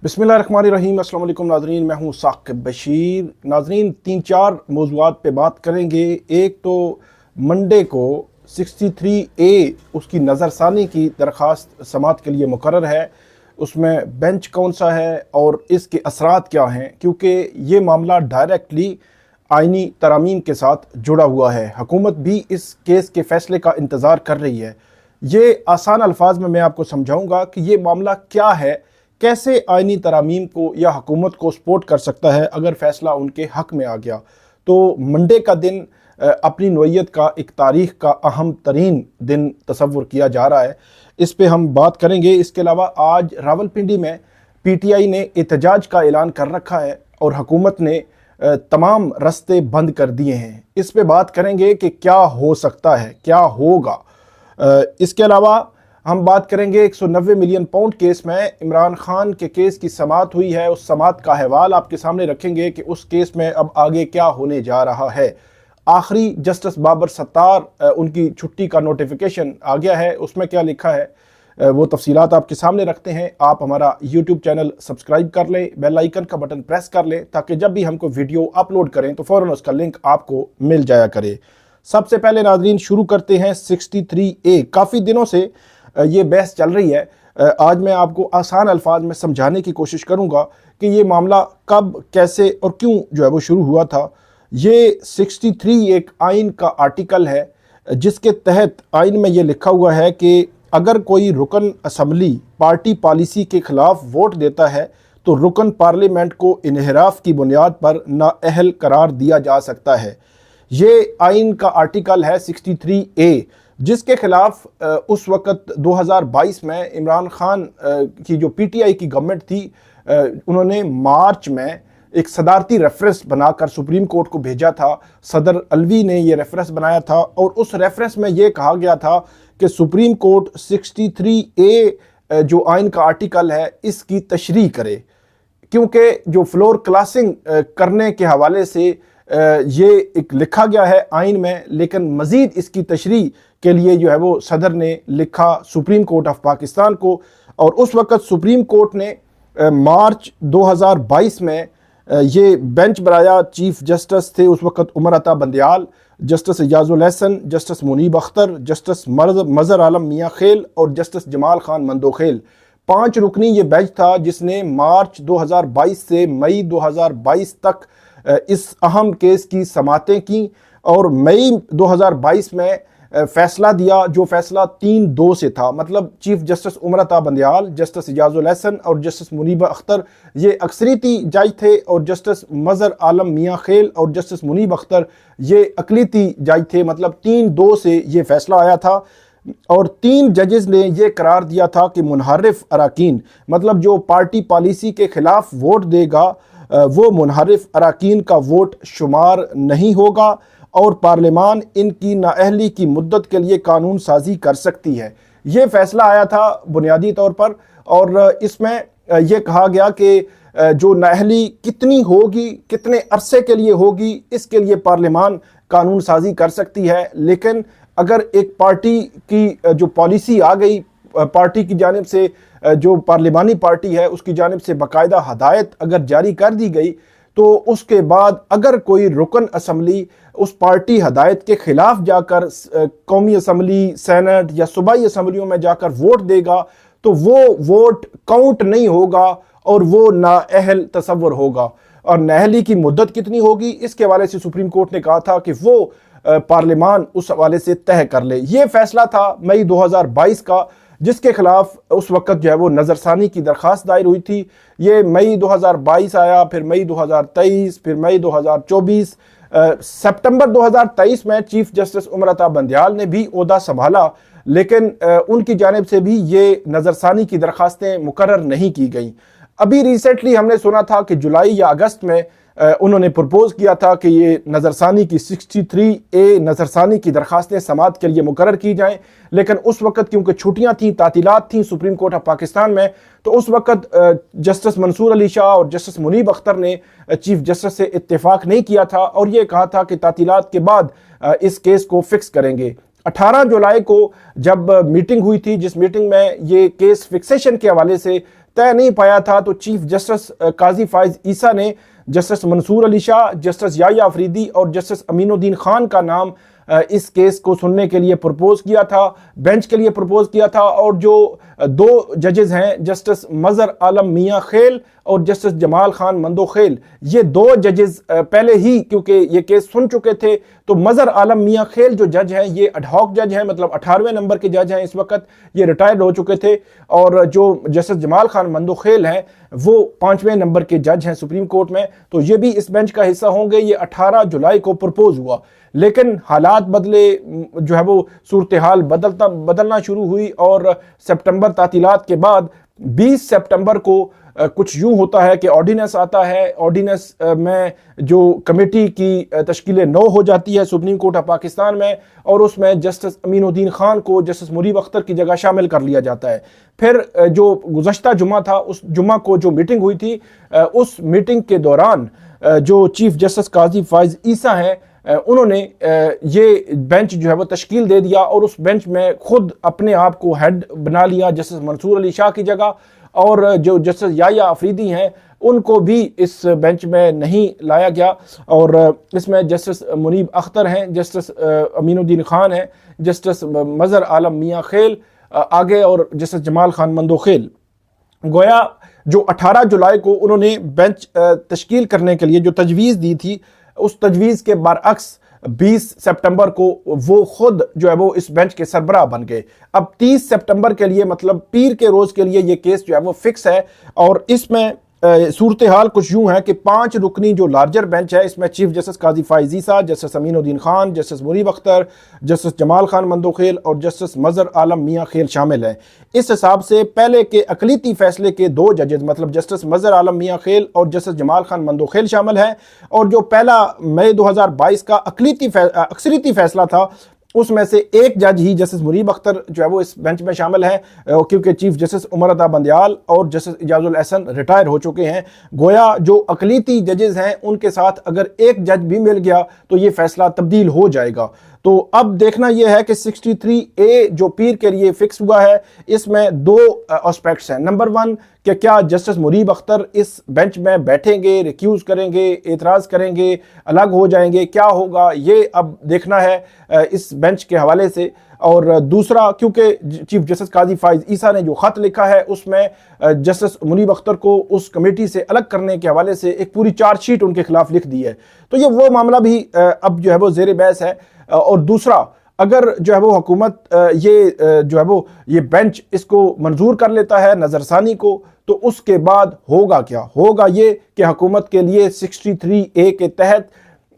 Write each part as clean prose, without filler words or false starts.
बिस्मिल्लाहिर्रहमानिर्रहीम। अस्सलाम वालेकुम नाज़रीन, मैं हूँ साकिब बशीर। नाज़रीन, 3-4 मौज़ूआत पे बात करेंगे। एक तो मंडे को 63A उसकी नज़रसानी की दरख्वास्त समात के लिए मुकर्रर है। उसमें बेंच कौन सा है और इसके असरात क्या हैं, क्योंकि ये मामला डायरेक्टली आइनी तरामीम के साथ जुड़ा हुआ है। हुकूमत भी इस केस के फ़ैसले का इंतज़ार कर रही है। ये आसान अल्फाज में मैं आपको समझाऊंगा कि ये मामला क्या है, कैसे आइनी तरामीम को या हुकूमत को सपोर्ट कर सकता है अगर फ़ैसला उनके हक़ में आ गया। तो मंडे का दिन अपनी नोयत का एक तारीख़ का अहम तरीन दिन तसव्वुर किया जा रहा है। इस पे हम बात करेंगे। इसके अलावा आज रावलपिंडी में PTI ने एहतजाज का ऐलान कर रखा है और हुकूमत ने तमाम रास्ते बंद कर दिए हैं। इस पे बात करेंगे कि क्या हो सकता है, क्या होगा। इसके अलावा हम बात करेंगे 190 मिलियन पाउंड केस में इमरान खान के केस की समात हुई है। उस समात का अहवाल आपके सामने रखेंगे कि उस केस में अब आगे क्या होने जा रहा है। आखिरी जस्टिस बाबर सत्तार उनकी छुट्टी का नोटिफिकेशन आ गया है, उसमें क्या लिखा है वो तफसीलात आपके सामने रखते हैं। आप हमारा यूट्यूब चैनल सब्सक्राइब कर लें, बेल आइकन का बटन प्रेस कर लें ताकि जब भी हमको वीडियो अपलोड करें तो फ़ौरन उसका लिंक आपको मिल जाया करे। सबसे पहले नाज़रीन शुरू करते हैं 63A। काफ़ी दिनों से ये बहस चल रही है। आज मैं आपको आसान अल्फाज में समझाने की कोशिश करूंगा कि ये मामला कब, कैसे और क्यों जो है वो शुरू हुआ था। ये 63 एक आइन का आर्टिकल है जिसके तहत आइन में ये लिखा हुआ है कि अगर कोई रुकन असम्बली पार्टी पॉलिसी के खिलाफ वोट देता है तो रुकन पार्लियामेंट को इन्हिराफ की बुनियाद पर नाअहल करार दिया जा सकता है। ये आइन का आर्टिकल है 63A, जिसके खिलाफ उस वक़्त 2022 में इमरान खान की जो PTI की गवर्नमेंट थी, उन्होंने मार्च में एक सदारती रेफरेंस बनाकर सुप्रीम कोर्ट को भेजा था। सदर अलवी ने ये रेफरेंस बनाया था और उस रेफरेंस में ये कहा गया था कि सुप्रीम कोर्ट 63A जो आइन का आर्टिकल है इसकी तशरीह करे, क्योंकि जो फ्लोर क्लासिंग करने के हवाले से ये एक लिखा गया है आइन में, लेकिन मज़ीद इसकी तशरीह के लिए जो है वो सदर ने लिखा सुप्रीम कोर्ट ऑफ पाकिस्तान को। और उस वक़्त सुप्रीम कोर्ट ने मार्च 2022 में ये बेंच बनाया। चीफ जस्टिस थे उस वक़्त Umar Ata Bandial, justice Ijazul Hasan, justice Munib Akhtar, justice Mazhar Alam Miankhel और जस्टिस जमाल खान मंदोखेल। 5 रुकनी ये बेंच था जिसने मार्च 2022 से मई 2022 तक इस अहम केस की समातें की और मई 2022 में फैसला दिया, जो फैसला 3-2 से था। मतलब chief justice Umar Ata Bandial, justice Ijazul Hasan और जस्टिस मुनीब अख्तर ये अक्सरीती जज थे और जस्टिस मज़हर आलम मियाँ खेल और जस्टिस मुनीब अख्तर ये अकलीती जज थे। मतलब 3-2 से ये फैसला आया था और 3 जजेस ने ये करार दिया था कि मुनहरिफ अराकीन, मतलब जो पार्टी पॉलिसी के खिलाफ वोट देगा वो मुनहरिफ अराकीन का वोट शुमार नहीं होगा और पार्लियामान इनकी नाअहली की मुद्दत के लिए कानून साजी कर सकती है। ये फैसला आया था बुनियादी तौर पर और इसमें यह कहा गया कि जो नाअहली कितनी होगी, कितने अरसे के लिए होगी, इसके लिए पार्लियामान कानून साजी कर सकती है। लेकिन अगर एक पार्टी की जो पॉलिसी आ गई, पार्टी की जानिब से जो पार्लिमानी पार्टी है उसकी जानिब से बाकायदा हदायत अगर जारी कर दी गई तो उसके बाद अगर कोई रुकन असम्बली उस पार्टी हदायत के खिलाफ जाकर कौमी असम्बली, सेनेट या सूबाई असम्बलियों में जाकर वोट देगा तो वो वोट काउंट नहीं होगा और वो नाअहल तसव्वुर होगा। और नाअहली की मुद्दत कितनी होगी इसके हवाले से सुप्रीम कोर्ट ने कहा था कि वो पार्लियामान उस हवाले से तय कर ले। ये फैसला था मई 2022 का, जिसके खिलाफ उस वक़्त जो है वो नज़रसानी की दरख्वास्त दायर हुई थी। ये मई 2022 आया, फिर मई 2023, फिर मई 2024। सितंबर 2023 में चीफ जस्टिस उमर अता बंदयाल ने भी ओहदा संभाला, लेकिन उनकी जानिब से भी ये नज़रसानी की दरख्वास्तें मुकर्रर नहीं की गई। अभी रिसेंटली हमने सुना था कि जुलाई या अगस्त में उन्होंने प्रपोज किया था कि ये नज़रसानी की 63A नज़रसानी की दरख्वास्तें समात के लिए मुकर्रर की जाएं, लेकिन उस वक़्त क्योंकि छुट्टियां थीं, तातीलात थीं सुप्रीम कोर्ट ऑफ पाकिस्तान में, तो उस वक़्त जस्टिस मंसूर अली शाह और जस्टिस मुनीब अख्तर ने चीफ जस्टिस से इत्तेफाक नहीं किया था और ये कहा था कि तातीलात के बाद इस केस को फिक्स करेंगे। 18 जुलाई को जब मीटिंग हुई थी, जिस मीटिंग में ये केस फिक्सेशन के हवाले से तय नहीं पाया था, तो चीफ जस्टिस काजी फाइज ईसा ने जस्टिस मंसूर अली शाह, जस्टिस याया अफरीदी और जस्टिस अमीनुद्दीन खान का नाम इस केस को सुनने के लिए प्रपोज किया था, बेंच के लिए प्रपोज किया था। और जो दो जजेस हैं, जस्टिस मजर आलम मियां खेल और जस्टिस जमाल खान मंदोखेल, ये दो जजेस पहले ही क्योंकि ये केस सुन चुके थे, तो मजर आलम मियां खेल जो जज हैं ये एडहॉक जज हैं, मतलब 18वें नंबर के जज हैं इस वक्त, ये रिटायर्ड हो चुके थे। और जो जस्टिस जमाल खान मंदोखेल हैं वो 5वें नंबर के जज हैं सुप्रीम कोर्ट में, तो ये भी इस बेंच का हिस्सा होंगे। ये 18 जुलाई को प्रपोज हुआ, लेकिन हालात बदले, जो है वो सूरत हाल बदलना शुरू हुई और सितंबर तातीलात के बाद 20 सितंबर को कुछ यूं होता है कि ऑर्डिनेंस आता है। ऑर्डिनेंस में जो कमेटी की तश्कील 9 हो जाती है सुप्रीम कोर्ट ऑफ पाकिस्तान में, और उसमें जस्टिस अमीनुद्दीन खान को जस्टिस मुनीब अख्तर की जगह शामिल कर लिया जाता है। फिर जो गुज़श्ता जुमा था, उस जुमा को जो मीटिंग हुई थी, उस मीटिंग के दौरान जो चीफ जस्टिस काजी फाइज ईसा हैं, उन्होंने ये बेंच जो है वो तश्कील दे दिया और उस बेंच में खुद अपने आप को हेड बना लिया जस्टिस मंसूर अली शाह की जगह। और जो जस्टिस याया अफरीदी हैं उनको भी इस बेंच में नहीं लाया गया, और इसमें जस्टिस मुनीब अख्तर हैं, जस्टिस अमीनुद्दीन खान हैं, जस्टिस मजर आलम मियां खेल आगे और जस्टिस जमाल खान मंदोखेल। गोया जो 18 जुलाई को उन्होंने बेंच तश्कील करने के लिए जो तजवीज़ दी थी, उस तजवीज़ के बरअक्स 20 सितंबर को वो खुद जो है वो इस बेंच के सरबराह बन गए। अब 30 सितंबर के लिए, मतलब पीर के रोज़ के लिए ये केस जो है वो फिक्स है। और इसमें सूरत हाल कुछ यूं है कि 5 रुकनी जो लार्जर बेंच है, इसमें chief justice Qazi Faez Isa, justice Aminuddin Khan, justice Munib Akhtar, justice Jamal Khan Mandokhel और जस्टिस मजर आलम मियां खेल शामिल हैं। इस हिसाब से पहले के अकलीती फैसले के 2 जजेस, मतलब जस्टिस मजर आलम मियां खेल और जस्टिस जमाल खान मंदोखेल शामिल हैं, और जो पहला मई 2022 का अक्सरीती फैसला था उसमें से एक जज ही जस्टिस मुनीब अख्तर जो है वो इस बेंच में शामिल है, क्योंकि चीफ जस्टिस उमर अता बंदयाल और जस्टिस इजाजुल एहसन रिटायर हो चुके हैं। गोया जो अकलीती जजेस हैं उनके साथ अगर एक जज भी मिल गया तो ये फैसला तब्दील हो जाएगा। तो अब देखना यह है कि 63A जो पीर के लिए फिक्स हुआ है, इसमें 2 एस्पेक्ट्स हैं। नंबर 1 कि क्या जस्टिस मुनीब अख्तर इस बेंच में बैठेंगे, रिक्यूज़ करेंगे, एतराज़ करेंगे, अलग हो जाएंगे, क्या होगा ये अब देखना है इस बेंच के हवाले से। और दूसरा, क्योंकि चीफ जस्टिस काजी फाइज ईसा ने जो ख़त लिखा है उसमें जस्टिस मुनीब अख्तर को उस कमेटी से अलग करने के हवाले से एक पूरी चार्जशीट उनके खिलाफ लिख दी है, तो ये वो मामला भी अब जो है वो ज़ेर बहस है। और दूसरा, अगर जो है वो हुकूमत ये जो है वो ये बेंच इसको मंजूर कर लेता है नज़रसानी को, तो उसके बाद होगा क्या? होगा ये कि हुकूमत के लिए 63A के तहत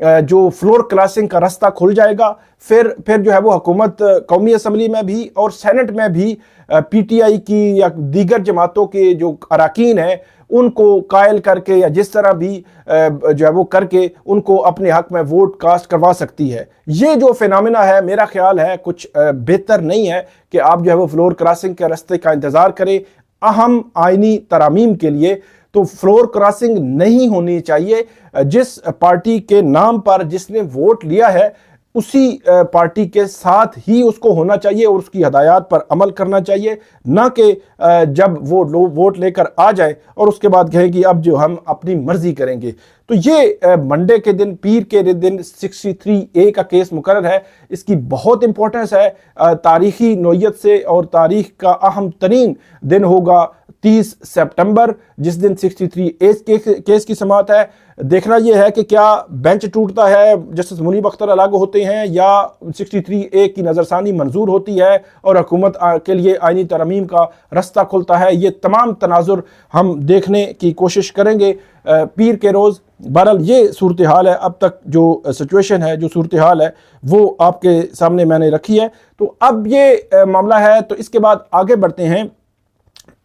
जो फ्लोर क्लासिंग का रास्ता खुल जाएगा। फिर जो है वो हुकूमत कौमी असम्बली में भी और सेनेट में भी PTI की या दीगर जमातों के जो अरकान हैं उनको कायल करके या जिस तरह भी जो है वो करके उनको अपने हक में वोट कास्ट करवा सकती है। ये जो फिनोमेना है, मेरा ख्याल है कुछ बेहतर नहीं है कि आप जो है वो फ्लोर क्रॉसिंग के रास्ते का इंतज़ार करें अहम आइनी तरामीम के लिए। तो फ्लोर क्रॉसिंग नहीं होनी चाहिए। जिस पार्टी के नाम पर जिसने वोट लिया है उसी पार्टी के साथ ही उसको होना चाहिए और उसकी हदायत पर अमल करना चाहिए, ना कि जब वो लोग वोट लेकर आ जाए और उसके बाद कहें कि अब जो हम अपनी मर्जी करेंगे। तो ये मंडे के दिन, पीर के दिन 63A का केस मुकर्रर है। इसकी बहुत इंपॉर्टेंस है तारीखी नोयत से, और तारीख का अहम तरीन दिन होगा 30 सितंबर, जिस दिन 63A केस की समाअत है। देखना यह है कि क्या बेंच टूटता है, जस्टिस मुनीब अख्तर अलग होते हैं, या 63A की नज़रसानी मंजूर होती है और हुकूमत के लिए आइनी तरमीम का रास्ता खुलता है। ये तमाम तनाजुर हम देखने की कोशिश करेंगे पीर के रोज़। बहरहाल ये सूरत हाल है, अब तक जो सिचुएशन है, जो सूरत हाल है वो आपके सामने मैंने रखी है। तो अब ये मामला है, तो इसके बाद आगे बढ़ते हैं।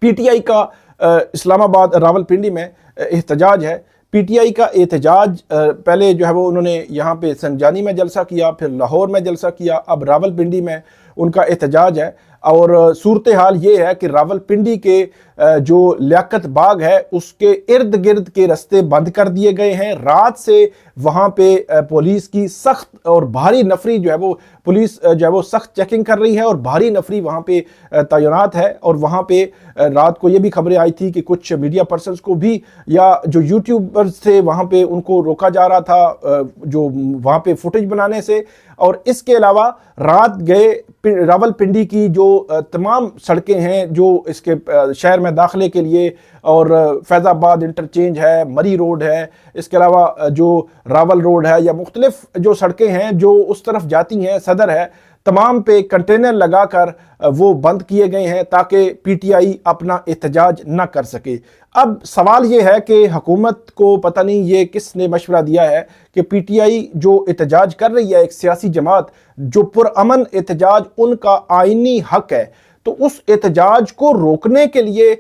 PTI का इस्लामाबाद रावलपिंडी में एहतजाज है। PTI का एहतजाज पहले जो है वो उन्होंने यहाँ पे संजानी में जलसा किया, फिर लाहौर में जलसा किया, अब रावलपिंडी में उनका एहतजाज है। और सूरत हाल ये है कि रावलपिंडी के जो लियाकत बाग है उसके इर्द गिर्द के रास्ते बंद कर दिए गए हैं। रात से वहाँ पे पुलिस की सख्त और भारी नफरी जो है वो पुलिस जो है वो सख्त चेकिंग कर रही है और भारी नफरी वहाँ पे तैनात है। और वहाँ पे रात को ये भी खबरें आई थी कि कुछ मीडिया पर्सन्स को भी या जो यूट्यूबर्स थे वहाँ पे उनको रोका जा रहा था जो वहाँ पे फुटेज बनाने से। और इसके अलावा रात गए रावलपिंडी की जो तमाम सड़कें हैं जो इसके शहर में दाखिले के लिए, और फैज़ाबाद इंटरचेंज है, मरी रोड है, इसके अलावा जो रावल रोड है या मुख्तलिफ जो सड़कें हैं जो उस तरफ जाती हैं, सदर है, तमाम पे कंटेनर लगाकर वो बंद किए गए हैं ताकि पीटीआई अपना एहतजाज ना कर सके। अब सवाल ये है कि हुकूमत को पता नहीं ये किसने मशवरा दिया है कि पीटीआई जो एहतजाज कर रही है, एक सियासी जमात जो पुरअमन एहतजाज उनका आईनी हक है, तो उस एहतजाज को रोकने के लिए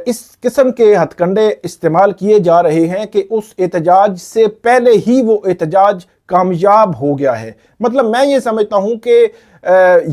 इस किस्म के हथकंडे इस्तेमाल किए जा रहे हैं कि उस एहतजाज से पहले ही वो एहतजाज कामयाब हो गया है। मतलब मैं ये समझता हूं कि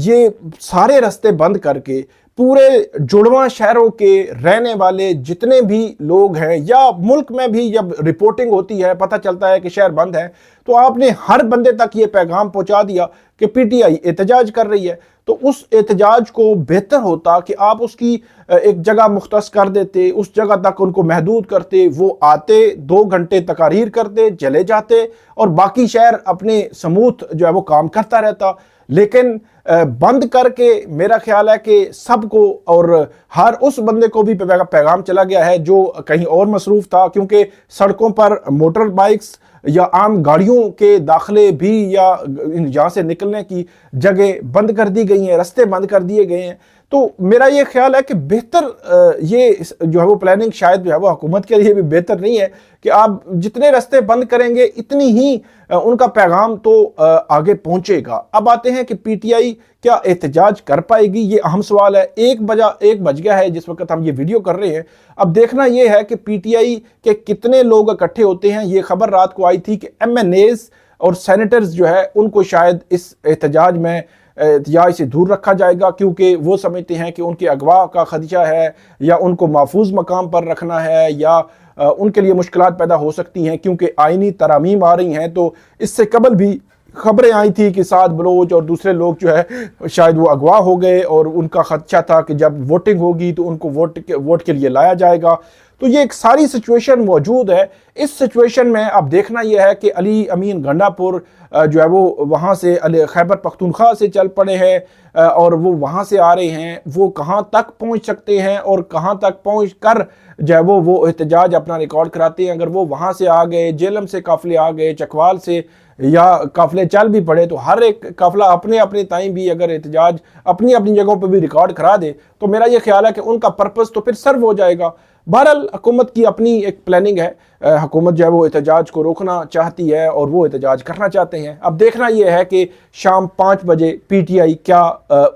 ये सारे रास्ते बंद करके पूरे जुड़वा शहरों के रहने वाले जितने भी लोग हैं, या मुल्क में भी जब रिपोर्टिंग होती है पता चलता है कि शहर बंद है, तो आपने हर बंदे तक ये पैगाम पहुंचा दिया कि पीटीआई एहतजाज कर रही है। तो उस एहतजाज को बेहतर होता कि आप उसकी एक जगह मुख्तस कर देते, उस जगह तक उनको महदूद करते, वो आते 2 घंटे तकारीर करते, चले जाते और बाकी शहर अपने समूथ जो है वो काम करता रहता। लेकिन बंद करके मेरा ख्याल है कि सबको और हर उस बंदे को भी पैगाम चला गया है जो कहीं और मसरूफ था, क्योंकि सड़कों पर मोटर बाइक्स या आम गाड़ियों के दाखिले भी या यहाँ से निकलने की जगह बंद कर दी गई हैं, रास्ते बंद कर दिए गए हैं। तो मेरा ये ख्याल है कि बेहतर ये जो है वो प्लानिंग शायद जो है वो हुकूमत के लिए भी बेहतर नहीं है कि आप जितने रास्ते बंद करेंगे इतनी ही उनका पैगाम तो आगे पहुंचेगा। अब आते हैं कि पीटीआई क्या एहतजाज कर पाएगी, ये अहम सवाल है। 1 बज गया है जिस वक्त हम ये वीडियो कर रहे हैं। अब देखना ये है कि पीटीआई के कितने लोग इकट्ठे होते हैं। ये खबर रात को आई थी कि एमएनएज और सेनेटर्स जो है उनको शायद इस एहतजाज में एहतजाज से दूर रखा जाएगा, क्योंकि वो समझते हैं कि उनके अगवा का खदशा है या उनको महफूज मकाम पर रखना है या उनके लिए मुश्किलात पैदा हो सकती हैं, क्योंकि आइनी तरामीम आ रही हैं। तो इससे कबल भी खबरें आई थी कि साद बलोच और दूसरे लोग जो है शायद वो अगवा हो गए और उनका खदशा था कि जब वोटिंग होगी तो उनको वोट के लिए लाया जाएगा। तो ये एक सारी सिचुएशन मौजूद है। इस सिचुएशन में अब देखना यह है कि अली अमीन गंडापुर जो है वो वहाँ से खैबर पख्तूनख्वा से चल पड़े हैं और वो वहाँ से आ रहे हैं। वो कहाँ तक पहुँच सकते हैं और कहाँ तक पहुँच कर जो है वो एहतजाज अपना रिकॉर्ड कराते हैं। अगर वो वहाँ से आ गए, जेलम से काफिले आ गए, चकवाल से या काफिले चल भी पड़े, तो हर एक काफिला अपने अपने टाइम भी अगर एहतजाज अपनी अपनी जगहों पर भी रिकॉर्ड करा दे तो मेरा ये ख्याल है कि उनका पर्पस तो फिर सर्व हो जाएगा। बहरहाल हुकूमत की अपनी एक प्लानिंग है। हुकूमत जो है वो एहतजाज को रोकना चाहती है और वो एहतजाज करना चाहते हैं। अब देखना यह है कि शाम 5 बजे पीटीआई क्या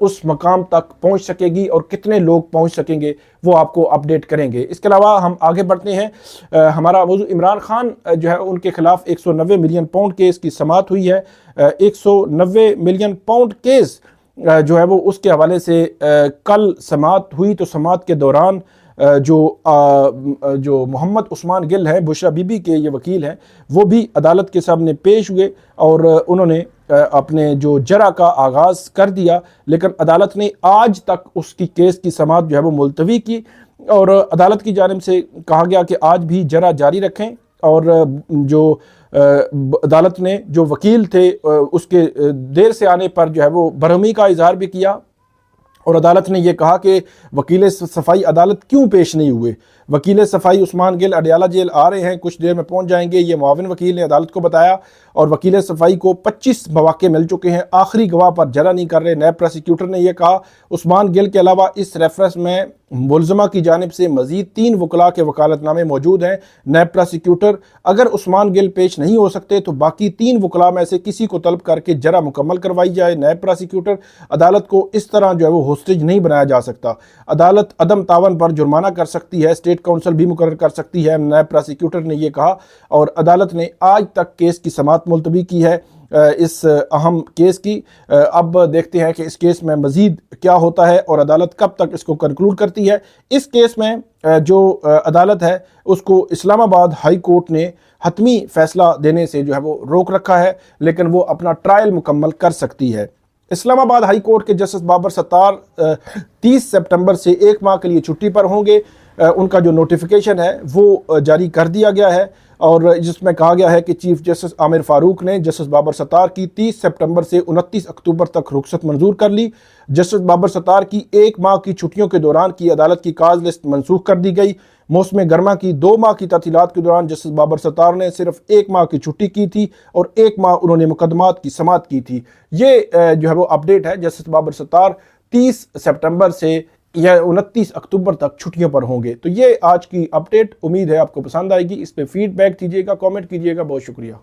उस मकाम तक पहुंच सकेगी और कितने लोग पहुंच सकेंगे, वो आपको अपडेट करेंगे। इसके अलावा हम आगे बढ़ते हैं। हमारा मौजू इमरान खान जो है उनके खिलाफ 190 मिलियन पाउंड केस की समाअत हुई है। 190 मिलियन पाउंड केस जो है वो उसके हवाले से कल समाअत हुई। तो समाअत के दौरान जो मोहम्मद उस्मान गिल हैं, बुशरा बीबी के ये वकील हैं, वो भी अदालत के सामने पेश हुए और उन्होंने अपने जो जरा का आगाज़ कर दिया। लेकिन अदालत ने आज तक उसकी केस की समाअत जो है वो मुलतवी की और अदालत की जानिब से कहा गया कि आज भी जरा जारी रखें। और जो अदालत ने जो वकील थे उसके देर से आने पर जो है वो बरहमी का इजहार भी किया और अदालत ने यह कहा कि वकील सफाई अदालत क्यों पेश नहीं हुए। वकील सफाई उस्मान गिल अडियाला जेल आ रहे हैं, कुछ देर में पहुंच जाएंगे, ये मुआविन वकील ने अदालत को बताया। और वकील सफाई को 25 मौके मिल चुके हैं, आखिरी गवाह पर जरा नहीं कर रहे। नैब प्रोसिक्यूटर ने यह कहा उस्मान गिल के अलावा इस रेफरेंस में मुलजमा की जानिब से मजीद 3 वकला के वकालतनामे मौजूद हैं। नैब प्रोसिक्यूटर अगर उस्मान गिल पेश नहीं हो सकते तो बाकी 3 वकला में से किसी को तलब करके जरा मुकम्मल करवाई जाए। नैब प्रोसिक्यूटर अदालत को इस तरह जो है वो मुस्तरद नहीं बनाया जा सकता। अदालत अदम तावन पर जुर्माना कर सकती है, स्टेट काउंसिल भी मुकर्रर कर सकती है, नायब प्रोसिक्यूटर ने यह कहा। और अदालत ने आज तक केस की समाअत मुलतवी की है इस अहम केस की। अब देखते हैं कि इस केस में मज़ीद क्या होता है और अदालत कब तक इसको कंक्लूड करती है। इस केस में जो अदालत है उसको इस्लामाबाद हाई कोर्ट ने हतमी फैसला देने से जो है वो रोक रखा है, लेकिन वो अपना ट्रायल मुकम्मल कर सकती है। इस्लामाबाद हाई कोर्ट के जस्टिस बाबर सत्तार 30 सितंबर से 1 माह के लिए छुट्टी पर होंगे। उनका जो नोटिफिकेशन है वो जारी कर दिया गया है और जिसमें कहा गया है कि चीफ जस्टिस आमिर फारूक ने जस्टिस बाबर सत्तार की 30 सितंबर से 29 अक्टूबर तक रुखसत मंजूर कर ली। जस्टिस बाबर सत्तार की 1 माह की छुट्टियों के दौरान की अदालत की काज लिस्ट मनसूख कर दी गई। मौसम गर्मा की 2 माह की तातीलात के दौरान जस्टिस बाबर सत्तार ने सिर्फ 1 माह की छुट्टी की थी और 1 माह उन्होंने मुकदमात की समाअत की थी। ये जो है वो अपडेट है। जस्टिस बाबर सत्तार 30 सितंबर से या 29 अक्टूबर तक छुट्टियों पर होंगे। तो ये आज की अपडेट, उम्मीद है आपको पसंद आएगी। इस पर फीडबैक दीजिएगा, कमेंट कीजिएगा। बहुत शुक्रिया।